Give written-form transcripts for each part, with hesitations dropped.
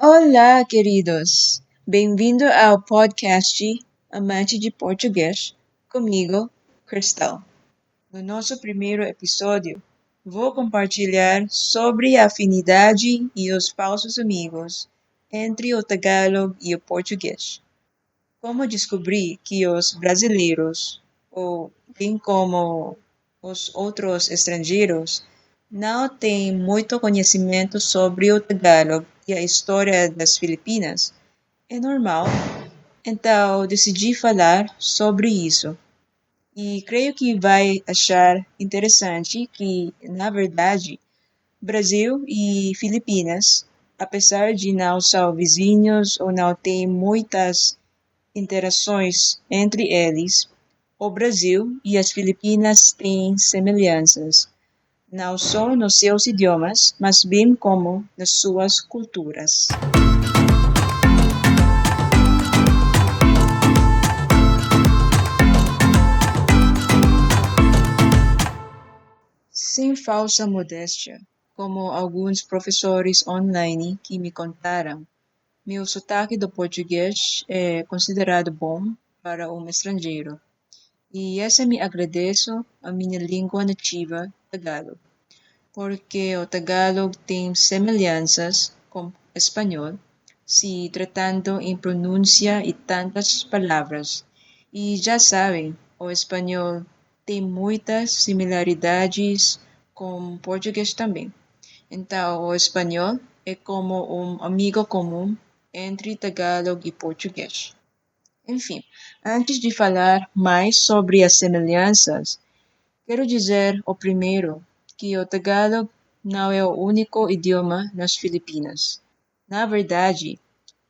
Olá, queridos! Bem-vindo ao podcast Amante de Português, comigo, Cristal. No nosso primeiro episódio, vou compartilhar sobre a afinidade e os falsos amigos entre o Tagalog e o português. Como descobri que os brasileiros, ou bem como os outros estrangeiros, não têm muito conhecimento sobre o Tagalog e a história das Filipinas, é normal. Então, decidi falar sobre isso. E creio que vai achar interessante que, na verdade, Brasil e Filipinas, apesar de não ser vizinhos ou não ter muitas interações entre eles, o Brasil e as Filipinas têm semelhanças, não só nos seus idiomas, mas bem como nas suas culturas. Sem falsa modéstia, como alguns professores online que me contaram, meu sotaque do português é considerado bom para um estrangeiro. E essa me agradeço a minha língua nativa, Tagalog, porque o Tagalog tem semelhanças com o espanhol, se tratando em pronúncia e tantas palavras. E já sabem, o espanhol tem muitas similaridades com o português também. Então, o espanhol é como um amigo comum entre Tagalog e português. Enfim, antes de falar mais sobre as semelhanças, quero dizer, o primeiro, que o Tagalog não é o único idioma nas Filipinas. Na verdade,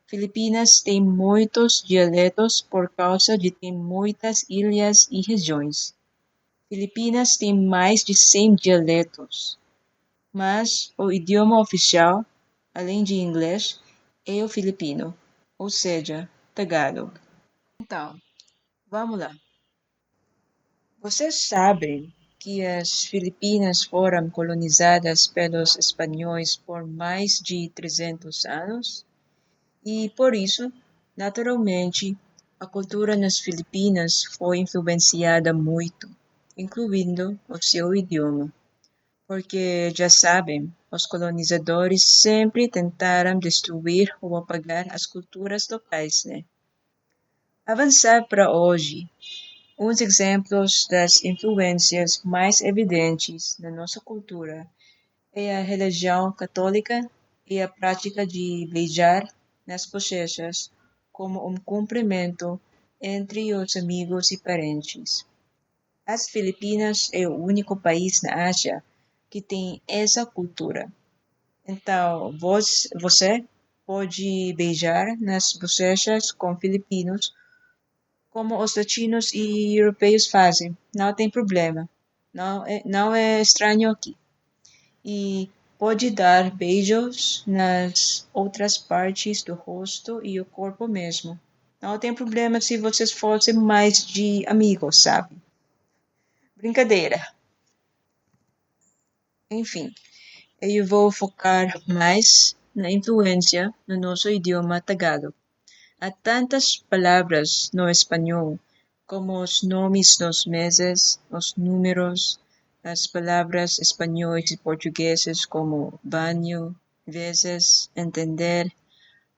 Filipinas tem muitos dialetos por causa de ter muitas ilhas e regiões. Filipinas tem mais de 100 dialetos, mas o idioma oficial, além de inglês, é o filipino, ou seja, Tagalog. Então, vamos lá. Vocês sabem que as Filipinas foram colonizadas pelos espanhóis por mais de 300 anos? E por isso, naturalmente, a cultura nas Filipinas foi influenciada muito, incluindo o seu idioma. Porque, já sabem, os colonizadores sempre tentaram destruir ou apagar as culturas locais, né? Avançar para hoje. Uns exemplos das influências mais evidentes na nossa cultura é a religião católica e a prática de beijar nas bochechas como um cumprimento entre os amigos e parentes. As Filipinas é o único país na Ásia que tem essa cultura. Então, você pode beijar nas bochechas com filipinos como os latinos e europeus fazem. Não tem problema. Não é estranho aqui. E pode dar beijos nas outras partes do rosto e o corpo mesmo. Não tem problema se vocês fossem mais de amigos, sabe? Brincadeira. Enfim, eu vou focar mais na influência no nosso idioma Tagalog. Há tantas palavras no espanhol, como os nomes dos meses, os números, as palavras espanhóis e portugueses como banho, vezes, entender,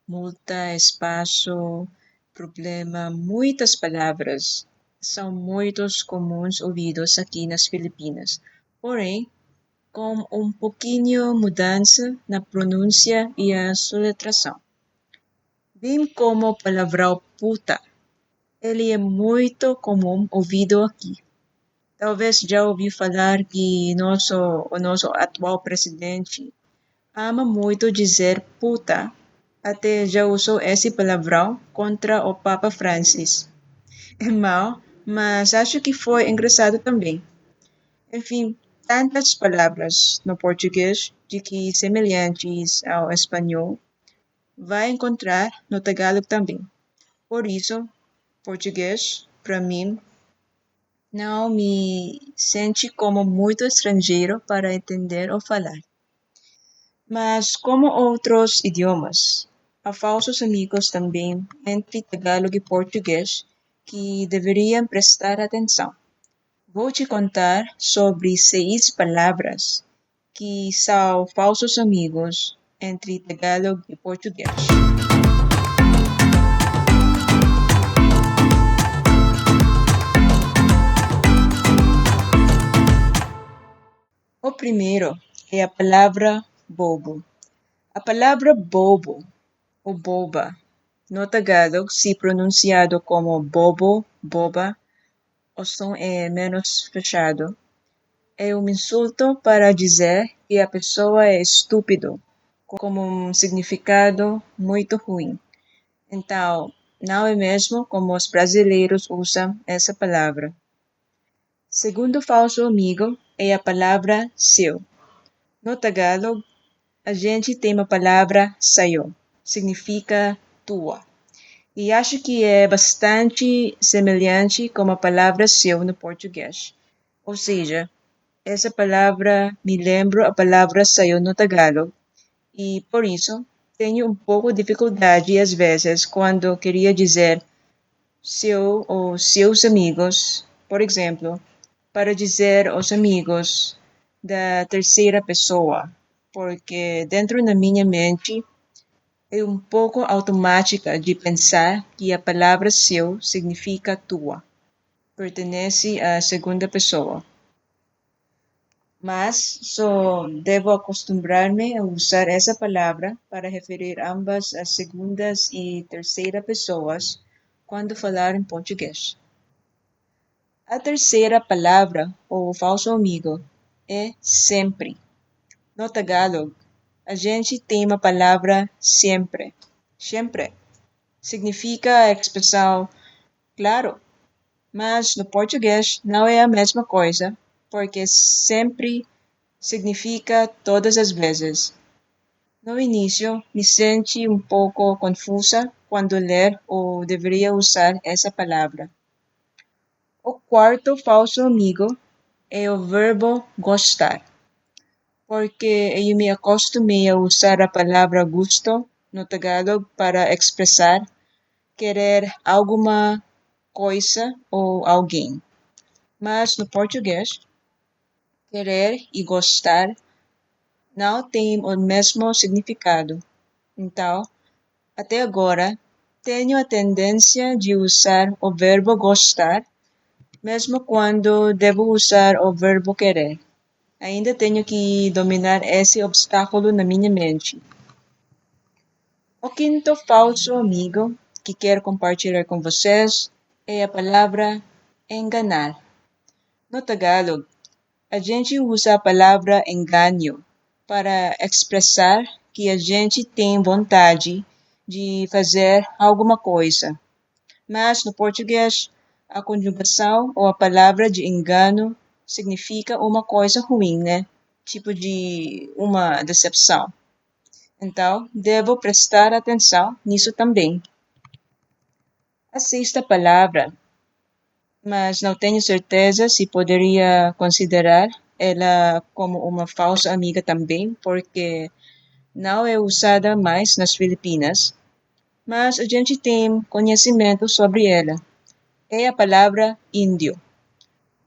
multa, espaço, problema, muitas palavras são muito comuns ouvidos aqui nas Filipinas. Porém, com um pouquinho mudança na pronúncia e a soletração. Bem como o palavrão puta, ele é muito comum ouvido aqui. Talvez já ouviu falar que o nosso atual presidente ama muito dizer puta, até já usou esse palavrão contra o Papa Francis. É mau, mas acho que foi engraçado também. Enfim, tantas palavras no português de que semelhantes ao espanhol vai encontrar no Tagalog também. Por isso, português, para mim, não me sente como muito estrangeiro para entender ou falar. Mas como outros idiomas, a falsos amigos também entre Tagalog e português que deveriam prestar atenção. Vou te contar sobre 6 palavras que são falsos amigos entre Tagalog e português. O primeiro é a palavra bobo. A palavra bobo ou boba no Tagalog, se pronunciado como bobo, boba, o som é menos fechado. É um insulto para dizer que a pessoa é estúpido, como um significado muito ruim. Então, não é mesmo como os brasileiros usam essa palavra. Segundo falso amigo é a palavra seu. No Tagalog, a gente tem uma palavra sayo, significa tua. E acho que é bastante semelhante com a palavra seu no português. Ou seja, essa palavra me lembra a palavra sayo no Tagalog e, por isso, tenho um pouco de dificuldade às vezes quando queria dizer seu ou seus amigos, por exemplo, para dizer os amigos da terceira pessoa, porque dentro da minha mente é um pouco automática de pensar que a palavra seu significa tua, pertence à segunda pessoa. Mas só devo acostumbrar-me a usar essa palavra para referir ambas as segundas e terceira pessoas quando falar em português. A terceira palavra, ou falso amigo, é sempre. No Tagalog, a gente tem uma palavra sempre. Sempre significa a expressão claro, mas no português não é a mesma coisa, porque sempre significa todas as vezes. No início, me senti um pouco confusa quando ler ou deveria usar essa palavra. O quarto falso amigo é o verbo gostar, porque eu me acostumei a usar a palavra gusto no Tagalog para expressar querer alguma coisa ou alguém. Mas no português, querer e gostar não têm o mesmo significado. Então, até agora, tenho a tendência de usar o verbo gostar, mesmo quando devo usar o verbo querer. Ainda tenho que dominar esse obstáculo na minha mente. O quinto falso amigo que quero compartilhar com vocês é a palavra enganar. No Tagalog, a gente usa a palavra engano para expressar que a gente tem vontade de fazer alguma coisa. Mas no português, a conjugação ou a palavra de engano significa uma coisa ruim, né? Tipo de uma decepção. Então, devo prestar atenção nisso também. A sexta palavra, mas não tenho certeza se poderia considerar ela como uma falsa amiga também, porque não é usada mais nas Filipinas, mas a gente tem conhecimento sobre ela. É a palavra índio.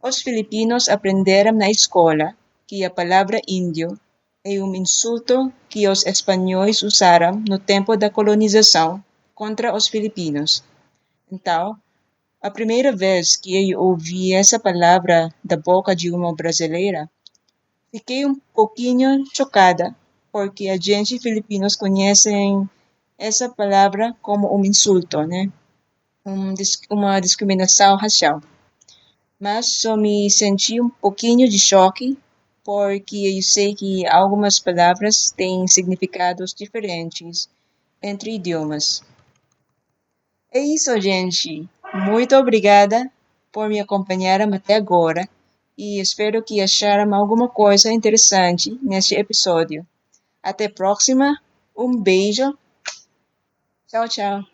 Os filipinos aprenderam na escola que a palavra índio é um insulto que os espanhóis usaram no tempo da colonização contra os filipinos. Então, a primeira vez que eu ouvi essa palavra da boca de uma brasileira, fiquei um pouquinho chocada, porque a gente filipinos conhecem essa palavra como um insulto, né? Uma discriminação racial. Mas só me senti um pouquinho de choque, porque eu sei que algumas palavras têm significados diferentes entre idiomas. É isso, gente. Muito obrigada por me acompanharem até agora e espero que acharam alguma coisa interessante neste episódio. Até a próxima. Um beijo. Tchau, tchau.